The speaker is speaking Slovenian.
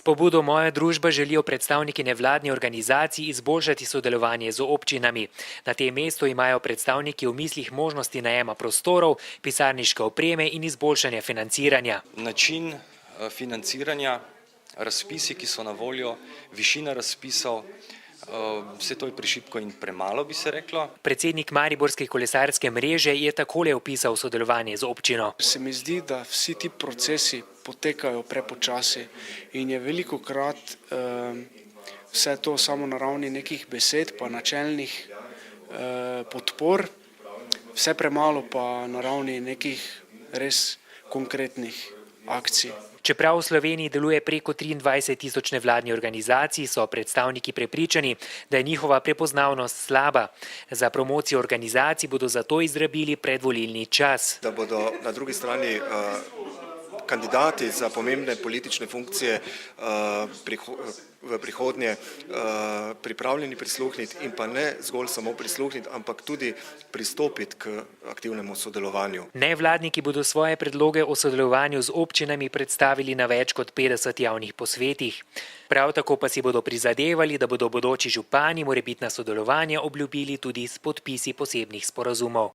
pobudo Moja družba želijo predstavniki nevladnih organizacij izboljšati sodelovanje z občinami. Na tem mestu imajo predstavniki v mislih možnosti najema prostorov, pisarniške opreme in izboljšanja financiranja. Način financiranja, razpisi, ki so na voljo, višina razpisov, vse to je prešibko in premalo, bi se reklo. Predsednik Mariborske kolesarske mreže je takole opisal sodelovanje z občino. Se mi zdi, da vsi ti procesi potekajo prepočasi in je velikokrat vse to samo na ravni nekih besed pa načelnih podpor, vse premalo pa na ravni nekih res konkretnih akcij. Čeprav v Sloveniji deluje preko 23.000 nevladnih organizacij, so predstavniki prepričani, da je njihova prepoznavnost slaba. Za promocijo organizacij bodo zato izrabili predvolilni čas. Da bodo na drugi strani kandidati za pomembne politične funkcije v prihodnje pripravljeni prisluhniti in pa ne zgolj samo prisluhniti, ampak tudi pristopiti k aktivnemu sodelovanju. Nevladniki bodo svoje predloge o sodelovanju z občinami predstavili na več kot 50 javnih posvetih. Prav tako pa si bodo prizadevali, da bodo bodoči župani morebitna sodelovanja obljubili tudi s podpisi posebnih sporazumov.